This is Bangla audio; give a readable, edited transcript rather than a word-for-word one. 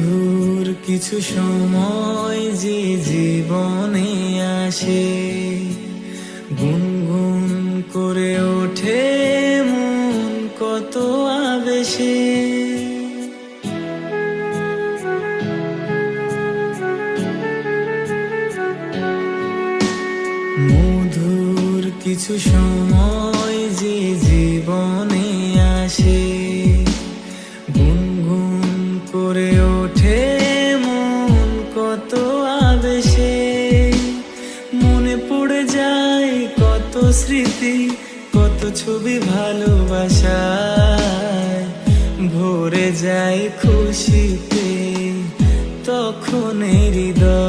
মধুর কিছু সময় যে জীবনে আসে, গুনগুন করে ওঠে মন কত আবেশে। মধুর কিছু সময় যে জীবনে আসে, গুনগুন করে ওঠে মন কত আবেশে। মনে পড়ে যায় কত স্মৃতি, কত ছবি ভালোবাসায়, ভরে যায় খুশিতে তখন হৃদয়।